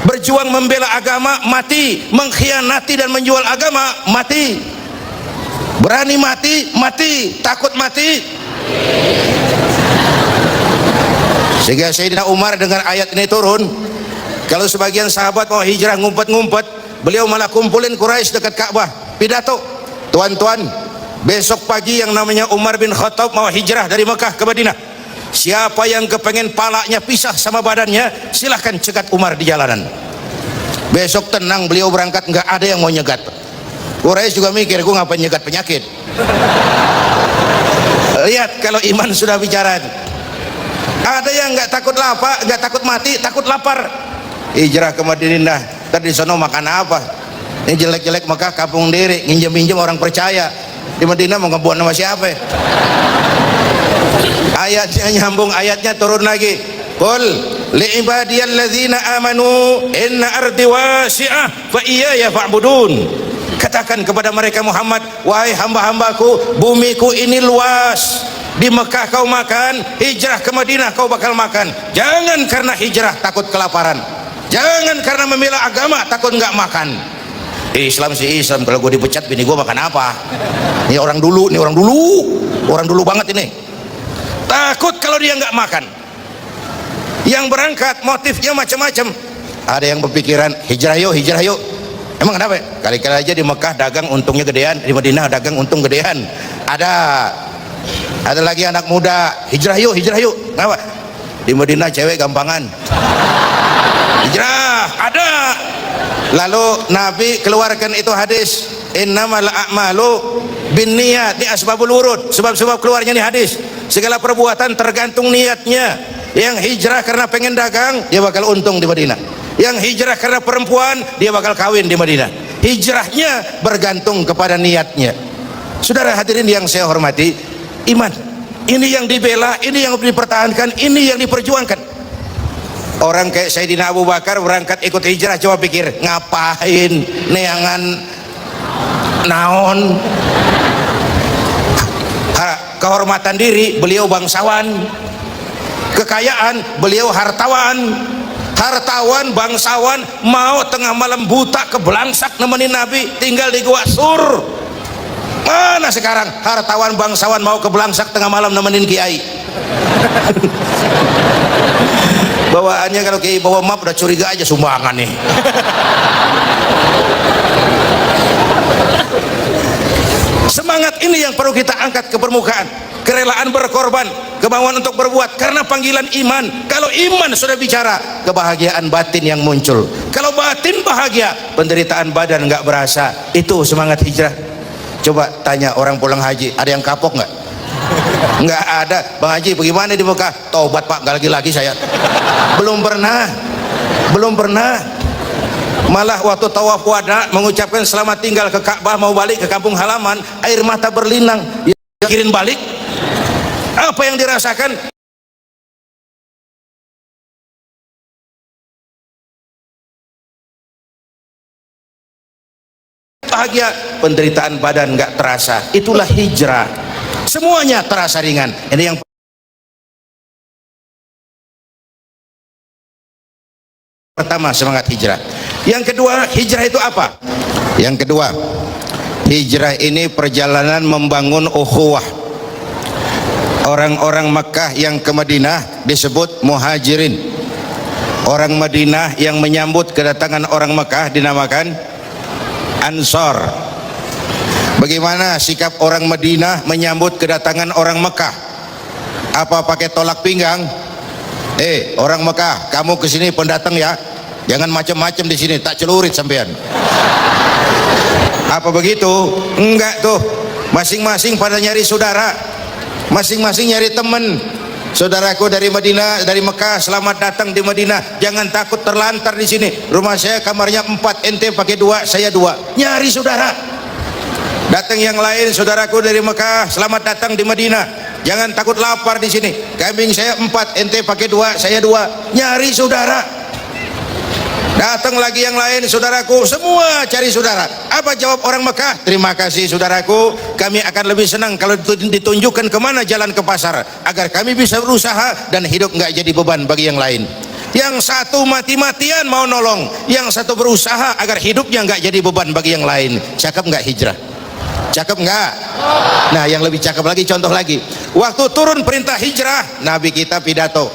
berjuang membela agama mati, mengkhianati dan menjual agama mati. Berani mati, mati. Takut mati. Sehingga Sayyidina Umar dengan ayat ini turun, kalau sebagian sahabat mau hijrah ngumpet-ngumpet, beliau malah kumpulin Quraisy dekat Ka'bah, pidato, tuan-tuan, besok pagi yang namanya Umar bin Khattab mau hijrah dari Mekah ke Madinah. Siapa yang kepengen palanya pisah sama badannya, silahkan cegat Umar di jalanan. Besok tenang beliau berangkat, nggak ada yang mau nyegat. Quraisy juga mikir, gue ngapain nyegat penyakit. Lihat kalau iman sudah bicara. Ada yang nggak takut lapar, nggak takut mati, takut lapar. Hijrah ke Madinah, tadi sono makan apa? Ini jelek-jelek Mekah kampung diri, nginjem-injem orang percaya. Di Madinah mau ngebuat sama siapa? Ayatnya nyambung, ayatnya turun lagi. Qul li ibadiyalladzina amanu inna ardi wasi'ah fa iyaya fa'budun. Katakan kepada mereka Muhammad, wahai hamba-hambaku, bumiku ini luas. Di Mekah kau makan, hijrah ke Madinah kau bakal makan. Jangan karena hijrah takut kelaparan, jangan karena membela agama takut nggak makan. Islam sih Islam, kalau gue dipecat bini gue makan apa? Ini orang dulu, ini orang dulu, orang dulu banget ini. Takut kalau dia nggak makan. Yang berangkat motifnya macam-macam. Ada yang berpikiran hijrah yuk, hijrah yuk. Emang kenapa? Kali-kali aja di Mekah dagang untungnya gedean, di Madinah dagang untung gedean. Ada lagi anak muda, hijrah yuk, hijrah yuk. Kenapa? Di Madinah cewek gampangan. Hijrah, ada. Lalu Nabi keluarkan itu hadis, innamal a'malu binniyat, di asbabul wurud, sebab-sebab keluarnya nih hadis. Segala perbuatan tergantung niatnya. Yang hijrah karena pengen dagang, dia bakal untung di Madinah. Yang hijrah karena perempuan, dia bakal kawin di Madinah. Hijrahnya bergantung kepada niatnya. Saudara hadirin yang saya hormati, iman ini yang dibela, ini yang dipertahankan, ini yang diperjuangkan. Orang kayak Sayyidina Abu Bakar berangkat ikut hijrah, coba pikir ngapain, neangan naon. Kehormatan diri beliau bangsawan, kekayaan beliau hartawan. Hartawan, bangsawan, mau tengah malam buta kebelangsak nemenin Nabi tinggal di Gua Sur. Mana sekarang hartawan bangsawan mau kebelangsak tengah malam nemenin kiai? Bawaannya kalau kiai bawa map udah curiga aja sumbangan nih. Semangat ini yang perlu kita angkat ke permukaan. Kerelaan berkorban, kemauan untuk berbuat karena panggilan iman. Kalau iman sudah bicara, kebahagiaan batin yang muncul. Kalau batin bahagia, penderitaan badan nggak berasa. Itu semangat hijrah. Coba tanya orang pulang haji, ada yang kapok nggak? Nggak ada. Bang Haji bagaimana di Mekah? Taubat Pak, nggak lagi saya. Belum pernah, belum pernah. Malah waktu tawaf wada mengucapkan selamat tinggal ke Ka'bah, mau balik ke kampung halaman, air mata berlinang. Kirim balik. Apa yang dirasakan? Bahagia, penderitaan badan nggak terasa. Itulah hijrah. Semuanya terasa ringan. Ini yang pertama, semangat hijrah. Yang kedua, hijrah itu apa? Yang kedua, hijrah ini perjalanan membangun ukhuwah. Orang-orang Makkah yang ke Madinah disebut muhajirin. Orang Madinah yang menyambut kedatangan orang Makkah dinamakan Ansor. Bagaimana sikap orang Madinah menyambut kedatangan orang Makkah? Apa pakai tolak pinggang? Orang Makkah, kamu kesini pendatang ya, jangan macam-macam di sini, tak celurit sampean. Apa begitu? Enggak tuh. Masing-masing pada nyari saudara, masing-masing nyari teman. Saudaraku dari Madinah, dari Mekah, selamat datang di Madinah. Jangan takut terlantar di sini. Rumah saya kamarnya 4, ente pakai 2, saya 2. Nyari saudara. Datang yang lain, saudaraku dari Mekah, selamat datang di Madinah. Jangan takut lapar di sini. Kambing saya 4, ente pakai 2, saya 2. Nyari saudara. Datang lagi yang lain, saudaraku, semua cari saudara. Apa jawab orang Mekah? Terima kasih saudaraku, kami akan lebih senang kalau ditunjukkan kemana jalan ke pasar, agar kami bisa berusaha dan hidup nggak jadi beban bagi yang lain. Yang satu mati-matian mau nolong, yang satu berusaha agar hidupnya nggak jadi beban bagi yang lain. Cakep nggak hijrah? Cakep nggak? Nah, yang lebih cakep lagi, contoh lagi, waktu turun perintah hijrah, Nabi kita pidato,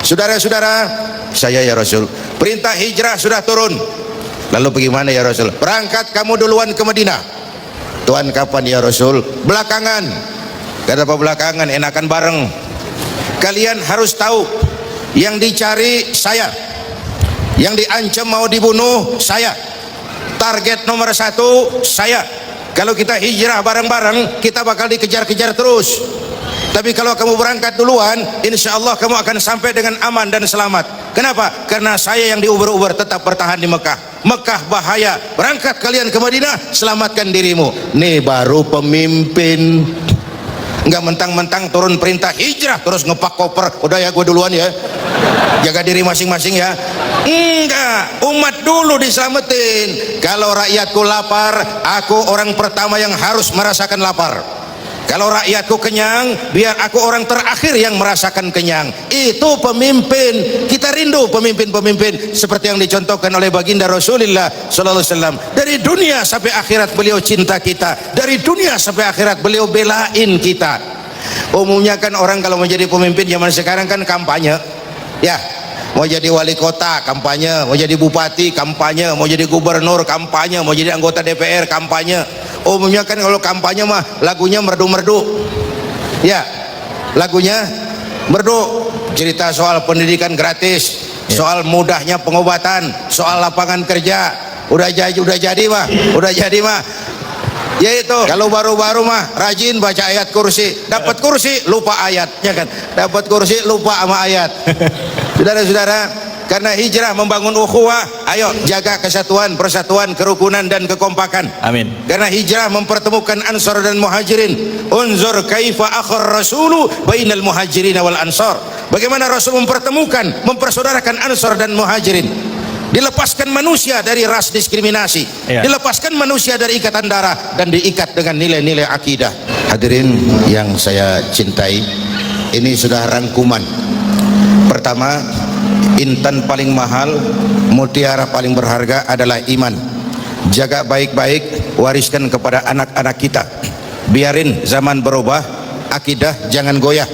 saudara-saudara, saya ya Rasul, perintah hijrah sudah turun. Lalu bagaimana ya Rasul? Berangkat kamu duluan ke Madinah. Tuhan, kapan ya Rasul? Belakangan. Kata apa belakangan? Enakan bareng. Kalian harus tahu, yang dicari saya, yang diancam mau dibunuh saya, target nomor 1 saya. Kalau kita hijrah bareng-bareng, kita bakal dikejar-kejar terus. Tapi kalau kamu berangkat duluan, insya Allah kamu akan sampai dengan aman dan selamat. Kenapa? Karena saya yang diuber-uber tetap bertahan di Mekah. Mekah bahaya, berangkat kalian ke Madinah, selamatkan dirimu. Nih baru pemimpin. Enggak mentang-mentang turun perintah hijrah terus ngepak koper, udah ya gue duluan ya, jaga diri masing-masing ya. Enggak, umat dulu diselamatin. Kalau rakyatku lapar, aku orang pertama yang harus merasakan lapar. Kalau rakyatku kenyang, biar aku orang terakhir yang merasakan kenyang. Itu pemimpin. Kita rindu pemimpin-pemimpin seperti yang dicontohkan oleh baginda Rasulullah sallallahu alaihi wasallam. Dari dunia sampai akhirat beliau cinta kita. Dari dunia sampai akhirat beliau belain kita. Umumnya kan orang kalau mau jadi pemimpin zaman sekarang kan kampanye. Ya, mau jadi wali kota kampanye, mau jadi bupati kampanye, mau jadi gubernur kampanye, mau jadi anggota DPR kampanye. Umumnya kan kalau kampanye mah lagunya merdu-merdu. Ya, lagunya merdu, cerita soal pendidikan gratis, soal mudahnya pengobatan, soal lapangan kerja. Udah jadi mah. Yaitu kalau baru-baru mah rajin baca ayat kursi, dapat kursi lupa ayatnya kan, dapat kursi lupa sama ayat. Saudara-saudara, karena hijrah membangun ukhuwah, ayo jaga kesatuan, persatuan, kerukunan dan kekompakan. Amin. Karena hijrah mempertemukan Ansar dan Muhajirin. Unzur kaifa akhar rasulu bainal muhajirin wal ansar. Bagaimana Rasul mempertemukan, mempersaudarakan Ansar dan Muhajirin. Dilepaskan manusia dari ras diskriminasi, dilepaskan manusia dari ikatan darah dan diikat dengan nilai-nilai akidah. Hadirin yang saya cintai, ini sudah rangkuman. Pertama, intan paling mahal, mutiara paling berharga adalah iman. Jaga baik-baik, wariskan kepada anak-anak kita. Biarin zaman berubah, akidah jangan goyah.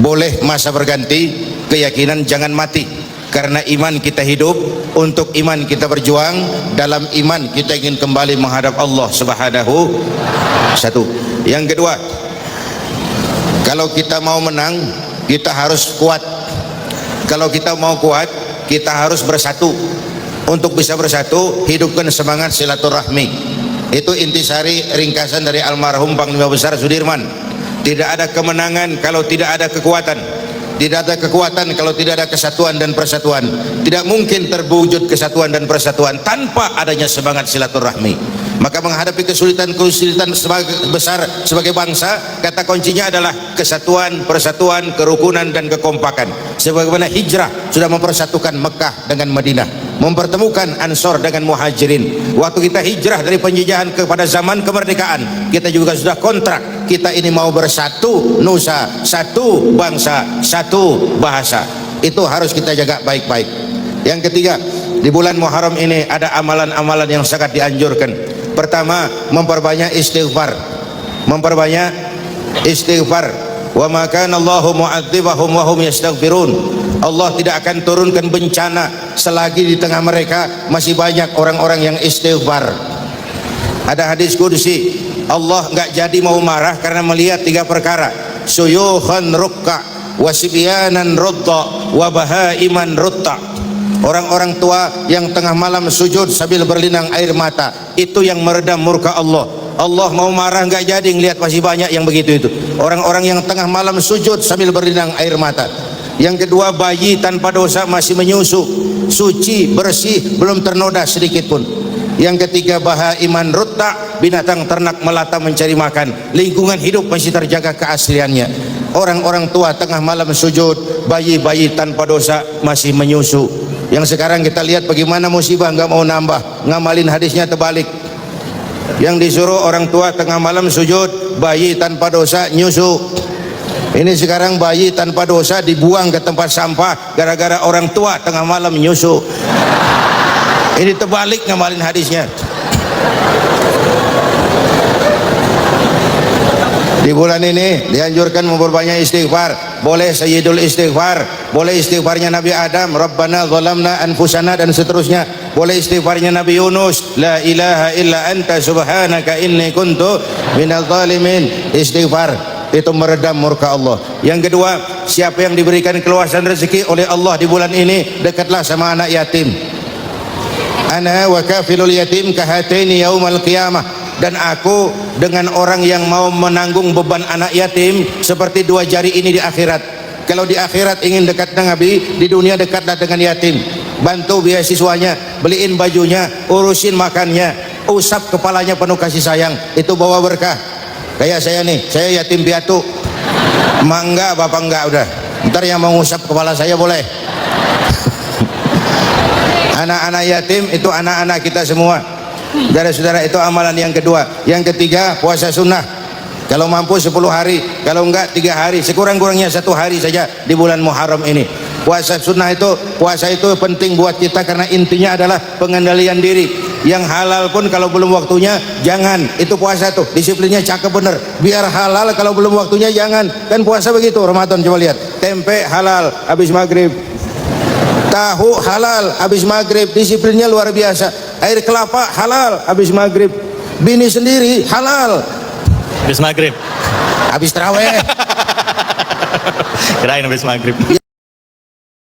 Boleh masa berganti, keyakinan jangan mati. Karena iman kita hidup, untuk iman kita berjuang, dalam iman kita ingin kembali menghadap Allah Subhanahu. Satu. Yang kedua, kalau kita mau menang, kita harus kuat. Kalau kita mau kuat, kita harus bersatu. Untuk bisa bersatu, hidupkan semangat silaturahmi. Itu intisari ringkasan dari almarhum Panglima Besar Sudirman. Tidak ada kemenangan kalau tidak ada kekuatan. Tidak ada kekuatan kalau tidak ada kesatuan dan persatuan. Tidak mungkin terwujud kesatuan dan persatuan tanpa adanya semangat silaturahmi. Maka menghadapi kesulitan-kesulitan besar sebagai bangsa, kata kuncinya adalah kesatuan, persatuan, kerukunan dan kekompakan. Sebagaimana hijrah sudah mempersatukan Mekah dengan Madinah, mempertemukan Ansor dengan Muhajirin. Waktu kita hijrah dari penjajahan kepada zaman kemerdekaan, kita juga sudah kontrak, kita ini mau bersatu nusa, satu bangsa, satu bahasa. Itu harus kita jaga baik-baik. Yang ketiga, di bulan Muharram ini ada amalan-amalan yang sangat dianjurkan. Pertama, memperbanyak istighfar. Memperbanyak istighfar. Wa ma kana Allahu mu'adzibahum wa hum yastaghfirun. Allah tidak akan turunkan bencana selagi di tengah mereka masih banyak orang-orang yang istighfar. Ada hadis qudsi, Allah enggak jadi mau marah karena melihat 3 perkara. Suyukhan rukka, wasibyanan rutta, wa bahaiman rutta. Orang-orang tua yang tengah malam sujud sambil berlinang air mata, itu yang meredam murka Allah. Allah mau marah nggak jadi ngelihat masih banyak yang begitu itu. Orang-orang yang tengah malam sujud sambil berlinang air mata. Yang kedua, bayi tanpa dosa masih menyusu, suci, bersih, belum ternoda sedikit pun. Yang ketiga, bahaiman rutta, binatang ternak melata mencari makan, lingkungan hidup masih terjaga keasliannya. Orang-orang tua tengah malam sujud, bayi-bayi tanpa dosa masih menyusu. Yang sekarang kita lihat bagaimana musibah nggak mau nambah, ngamalin hadisnya terbalik. Yang disuruh orang tua tengah malam sujud, bayi tanpa dosa nyusu. Ini sekarang bayi tanpa dosa dibuang ke tempat sampah gara-gara orang tua tengah malam nyusu. Ini terbalik ngamalin hadisnya. Di bulan ini dianjurkan memperbanyak istighfar. Boleh sayyidul istighfar, boleh istighfarnya Nabi Adam, Rabbana zalamna anfusana, dan seterusnya. Boleh istighfarnya Nabi Yunus, la ilaha illa anta subhanaka inni kuntu minal zalimin. Istighfar itu meredam murka Allah. Yang kedua, siapa yang diberikan keluasan rezeki oleh Allah di bulan ini, dekatlah sama anak yatim. Ana wa kafilul yatim kahataini yaumal qiyamah. Dan aku dengan orang yang mau menanggung beban anak yatim seperti dua jari ini di akhirat. Kalau di akhirat ingin dekat dengan Nabi, di dunia dekatlah dengan yatim. Bantu beasiswanya, beliin bajunya, urusin makannya, usap kepalanya penuh kasih sayang. Itu bawa berkah. Kayak saya nih, saya yatim piatu. Mak enggak, bapak enggak, udah. Ntar yang mau ngusap kepala saya boleh. Anak-anak yatim itu anak-anak kita semua. Saudara-saudara, itu amalan yang kedua. Yang ketiga, puasa sunnah. Kalau mampu 10 hari, kalau enggak 3 hari, sekurang-kurangnya 1 hari saja di bulan Muharram ini. Puasa sunnah itu, puasa itu penting buat kita karena intinya adalah pengendalian diri. Yang halal pun kalau belum waktunya jangan. Itu puasa tuh, disiplinnya cakep bener. Biar halal kalau belum waktunya jangan. Kan puasa begitu Ramadan, coba lihat. Tempe halal habis maghrib. Tahu halal habis maghrib, disiplinnya luar biasa. Air kelapa halal habis maghrib. Bini sendiri halal Habis maghrib. habis taraweh. Kirain habis maghrib.